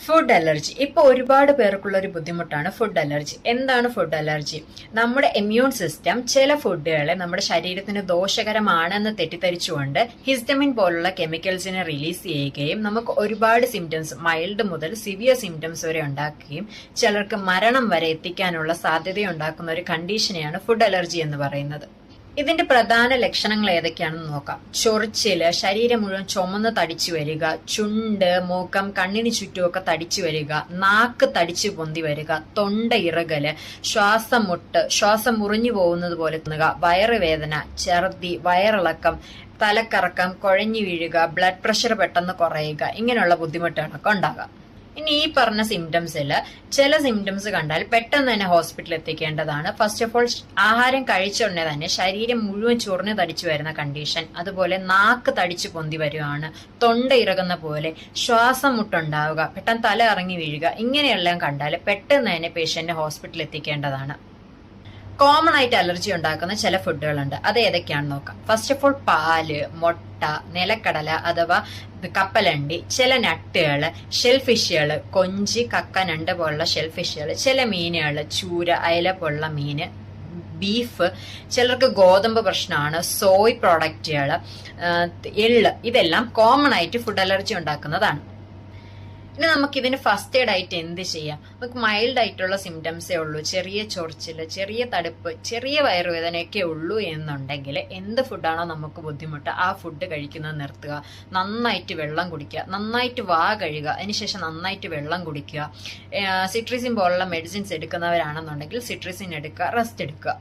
Food allergy ഇപ്പോൾ ഒരുപാട് പേർക്കുള്ള ഒരു ബുദ്ധിമുട്ടാണ് ഫുഡ് അലർജി. എന്താണ് ഫുഡ് അലർജി? നമ്മുടെ ഇമ്മ്യൂൺ സിസ്റ്റം ചില ഫുഡുകളെ നമ്മുടെ ശരീരത്തിന് ദോഷകരമാണെന്ന് തെറ്റിദ്ധരിച്ചുകൊണ്ട് ഹിസ്റ്റമിൻ പോലുള്ള കെമിക്കൽസിനെ റിലീസ് ചെയ്യുകയും നമുക്ക് ഒരുപാട് സിംറ്റംസ്, മൈൽഡ് മുതൽ സിവിയർ സിംറ്റംസ് വരെ ഉണ്ടാക്കുകയും ചിലർക്ക് മരണം വരെ എത്തിക്കാനുള്ള സാധ്യതയുണ്ടാക്കുന്ന ഒരു കണ്ടീഷനെയാണ് ഫുഡ് അലർജി എന്ന് പറയുന്നത്. ഇതിന്റെ പ്രധാന ലക്ഷണങ്ങൾ ഏതൊക്കെയാണെന്ന് നോക്കാം. ചൊറിച്ചില്, ശരീരം മുഴുവൻ ചുമന്ന് തടിച്ചു വരിക, ചുണ്ട്, മൂക്കം, കണ്ണിന് ചുറ്റുമൊക്കെ തടിച്ചു വരിക, നാക്ക് തടിച്ചു പൊന്തി വരിക, തൊണ്ട ഇറകല്, ശ്വാസം മുട്ട്, ശ്വാസം മുറിഞ്ഞു പോകുന്നത് പോലെ തോന്നുക, വയറുവേദന, ഛർദി, വയറിളക്കം, തലക്കറക്കം, കുഴഞ്ഞു വീഴുക, ബ്ലഡ് പ്രഷർ പെട്ടെന്ന് കുറയുക, ഇങ്ങനെയുള്ള ബുദ്ധിമുട്ടുകളൊക്കെ ഉണ്ടാകാം. ഇനി ഈ പറഞ്ഞ സിംറ്റംസിൽ ചില സിംറ്റംസ് കണ്ടാൽ പെട്ടെന്ന് തന്നെ ഹോസ്പിറ്റലിൽ എത്തിക്കേണ്ടതാണ്. ഫസ്റ്റ് ഓഫ് ഓൾ, ആഹാരം കഴിച്ചുടനെ തന്നെ ശരീരം മുഴുവൻ ചൊറിഞ്ഞു തടിച്ചു വരുന്ന കണ്ടീഷൻ, അതുപോലെ നാക്ക് തടിച്ചു പൊന്തി വരുവാണ്, തൊണ്ട ഇറകുന്ന പോലെ, ശ്വാസം മുട്ടുണ്ടാവുക, പെട്ടെന്ന് തല ഇറങ്ങി വീഴുക, ഇങ്ങനെയെല്ലാം കണ്ടാൽ പെട്ടെന്ന് തന്നെ പേഷ്യന്റിനെ ഹോസ്പിറ്റലിൽ എത്തിക്കേണ്ടതാണ്. കോമൺ ആയിട്ട് അലർജി ഉണ്ടാക്കുന്ന ചില ഫുഡുകളുണ്ട്. അത് ഏതൊക്കെയാണെന്ന് നോക്കാം. ഫസ്റ്റ് ഓഫ് ഓൾ, പാല്, മുട്ട, നിലക്കടല അഥവാ കപ്പലണ്ടി, ചില നട്ടുകള്, ഷെൽഫിഷുകള്, കൊഞ്ച്, കക്ക, ഞണ്ട് പോലുള്ള ഷെൽഫിഷുകള്, ചില മീനുകള്, ചൂര, അയല പോലുള്ള മീന്, ബീഫ്, ചിലർക്ക് ഗോതമ്പ് പ്രശ്നമാണ്, സോയ് പ്രോഡക്റ്റുകൾ, എള്ള്, ഇതെല്ലാം കോമൺ ആയിട്ട് ഫുഡ് അലർജി ഉണ്ടാക്കുന്നതാണ്. ഇനി നമുക്ക് ഇതിന് ഫസ്റ്റ് എയ്ഡ് ആയിട്ട് എന്ത് ചെയ്യാം? നമുക്ക് മൈൽഡ് ആയിട്ടുള്ള സിംറ്റംസേ ഉള്ളൂ, ചെറിയ ചൊറിച്ചില്, ചെറിയ തടുപ്പ്, ചെറിയ വയറുവേദനയൊക്കെ ഉള്ളൂ എന്നുണ്ടെങ്കിൽ എന്ത് ഫുഡാണോ നമുക്ക് ബുദ്ധിമുട്ട് ആ ഫുഡ് കഴിക്കുന്നത് നിർത്തുക. നന്നായിട്ട് വെള്ളം കുടിക്കുക, നന്നായിട്ട് വാ കഴുകുക, അതിനുശേഷം നന്നായിട്ട് വെള്ളം കുടിക്കുക. സിട്രിസിൻ പോലുള്ള മെഡിസിൻസ് എടുക്കുന്നവരാണെന്നുണ്ടെങ്കിൽ സിട്രിസിൻ എടുക്കുക, റെസ്റ്റ് എടുക്കുക.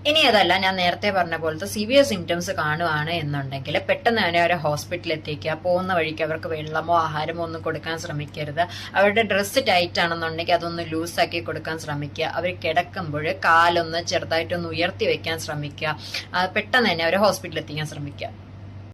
ഇനി അതല്ല, ഞാൻ നേരത്തെ പറഞ്ഞ പോലത്തെ സിവിയർ സിംറ്റംസ് കാണുകയാണ് എന്നുണ്ടെങ്കിൽ പെട്ടെന്ന് തന്നെ അവരെ ഹോസ്പിറ്റലിൽ എത്തിക്കുക. പോകുന്ന വഴിക്ക് അവർക്ക് വെള്ളമോ ആഹാരമോ ഒന്നും കൊടുക്കാൻ ശ്രമിക്കരുത്. അവരുടെ ഡ്രസ്സ് ടൈറ്റ് ആണെന്നുണ്ടെങ്കിൽ അതൊന്ന് ലൂസാക്കി കൊടുക്കാൻ ശ്രമിക്കുക. അവർ കിടക്കുമ്പോൾ കാലൊന്ന് ചെറുതായിട്ടൊന്ന് ഉയർത്തി വെക്കാൻ ശ്രമിക്കുക. പെട്ടെന്ന് തന്നെ അവരെ ഹോസ്പിറ്റലിൽ എത്തിക്കാൻ ശ്രമിക്കുക.